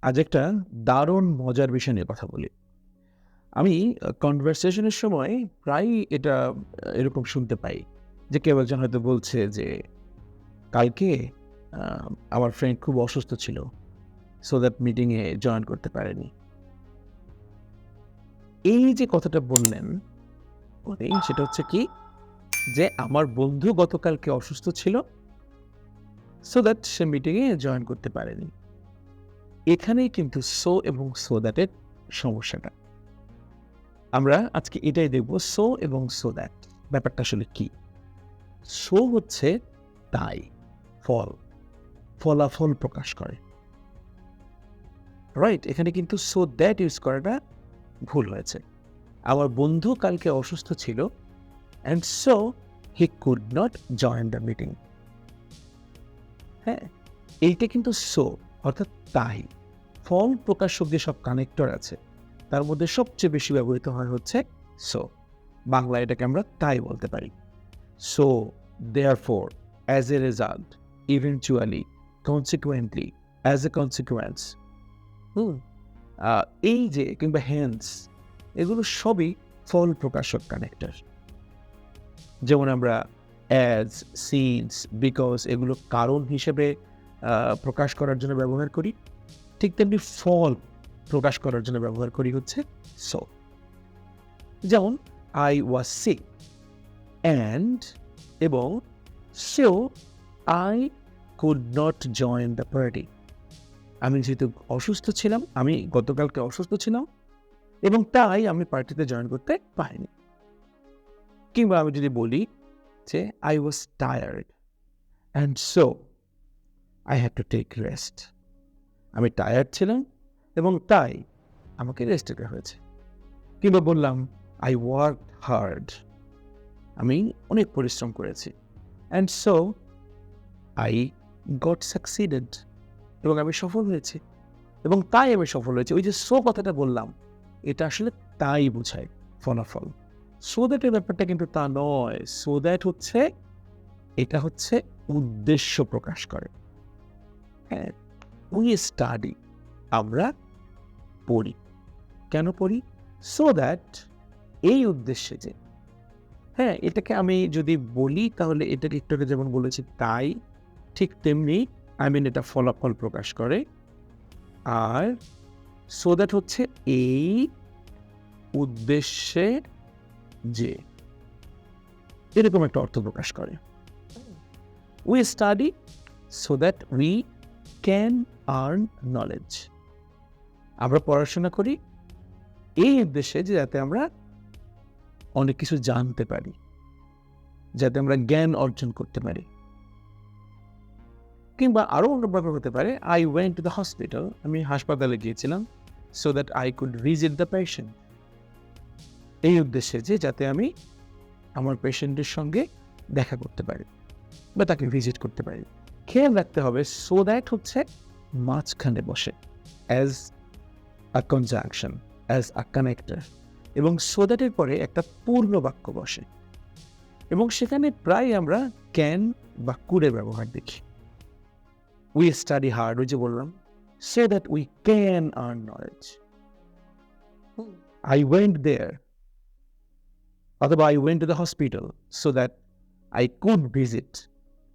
আজ একটা দারুণ মজার বিষয় নিয়ে কথা বলি। আমি কনভারসেশনের সময় প্রায়ই এটা এরকম শুনতে পাই যে কেউ একজন হয়তো বলছে যে, "কালকে আ আমার ফ্রেন্ড খুব অসুস্থ ছিল। সো দ্যাট মিটিংয়ে জয়েন করতে পারেনি।" এই যে কথাটা বললেন উনি সেটা হচ্ছে কি যে, "আমার বন্ধু গতকালকে অসুস্থ ছিল, সো দ্যাট সে মিটিংয়ে জয়েন করতে পারেনি।" এখানেই কিন্তু সো এবং সো দ্যাট এর সমস্যাটা। আমরা আজকে এটাই দেখব সো এবং সো দ্যাট ব্যাপারটা আসলে কি? সো হচ্ছে তাই, ফল, ফলাফল প্রকাশ করে। রাইট? এখানে কিন্তু সো দ্যাট ইউজ করাটা ভুল হয়েছে। আমার বন্ধু কালকে অসুস্থ ছিল and so he could not join the meeting. হ্যাঁ? এইটা কিন্তু সো অর্থাৎ তাই। ফল প্রকাশক যেসব কানেক্টর আছে তার মধ্যে সবচেয়ে বেশি ব্যবহৃত হয় হচ্ছে সো। বাংলায় এটাকে আমরা তাই বলতে পারি। So, therefore, as a result, eventually, consequently, as a consequence, হুম? এই যে কিংবা hence এগুলো সবই ফল প্রকাশক কানেক্টর। যেমন আমরা as, since, because এগুলো কারণ হিসেবে প্রকাশ করার জন্য ব্যবহার করি। ঠিক তেমনি ফল প্রকাশ করার জন্য ব্যবহার করি হচ্ছে so। যেমন I was sick and এবং so I could not join the party. আমি যেহেতু অসুস্থ ছিলাম, আমি গতকালকে অসুস্থ ছিলাম এবং তাই আমি পার্টিতে জয়েন করতে পারিনি। কিংবা আমি যদি বলি যে I was tired and so I had to take rest. আমি টায়ার্ড ছিলাম এবং তাই আমাকে রেস্ট নিতে হয়েছে। কিংবা বললাম I worked hard. আমি অনেক পরিশ্রম করেছি and so I got succeeded. এবং আমি সফল হয়েছি এবং তাই আমি সফল হয়েছি। ওই যে সো কথাটা বললাম, এটা আসলে তাই বোঝায় ফলাফল। সো দ্যাট এর ব্যাপারটা কিন্তু তা নয়। সো দ্যাট হচ্ছে এটা হচ্ছে উদ্দেশ্য প্রকাশ করে। হ্যাঁ? উই স্টাডি আমরা পড়ি। কেন পড়ি? সো দ্যাট এই উদ্দেশ্যে যে হ্যাঁ, এটাকে আমি যদি বলি তাহলে এটাকে একটু আগে যেমন বলেছি তাই, ঠিক তেমনি এটা ফলাফল প্রকাশ করে। আর সো দ্যাট হচ্ছে এই উদ্দেশ্যে যে এরকম একটা অর্থ প্রকাশ করে। We study so that we can earn knowledge. আমরা পড়াশোনা করি এই উদ্দেশ্যে যে যাতে আমরা অনেক কিছু জানতে পারি, যাতে আমরা জ্ঞান অর্জন করতে পারি। কিংবা আরো অন্যভাবে হতে পারে I went to the hospital, আমি হাসপাতালে গিয়েছিলাম so that I could visit the patient. এই উদ্দেশ্যে যে যাতে আমি আমার পেশেন্টের সঙ্গে দেখা করতে পারি বা তাকে ভিজিট করতে পারি। খেয়াল রাখতে হবে সো দ্যাট হচ্ছে মাঝখানে বসে as a conjunction, as a connector এবং সো দ্যাটের পরে একটা পূর্ণ বাক্য বসে এবং সেখানে প্রায় আমরা ক্যান বা কুডের ব্যবহার দেখি। উই স্টাডি হার্ড, ওই যে বললাম, so that we can earn knowledge. I went there অথবা I went to the hospital so that I could visit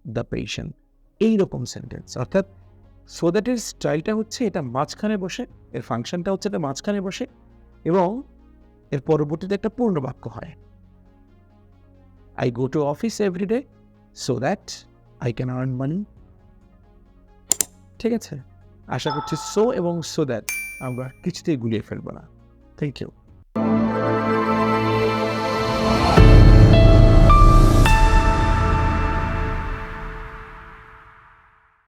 the patient. এইরকম সেন্টেন্স অর্থাৎ সো দ্যাটের স্টাইলটা হচ্ছে এটা মাঝখানে বসে, এর ফাংশনটা হচ্ছে এটা মাঝখানে বসে এবং এর পরবর্তীতে একটা পূর্ণ বাক্য হয়। I go to office everyday so that I can earn money. ঠিক আছে? আশা করছি সো এবং সো দ্যাট আমরা কিছুতেই গুলিয়ে ফেলবো না। Thank you.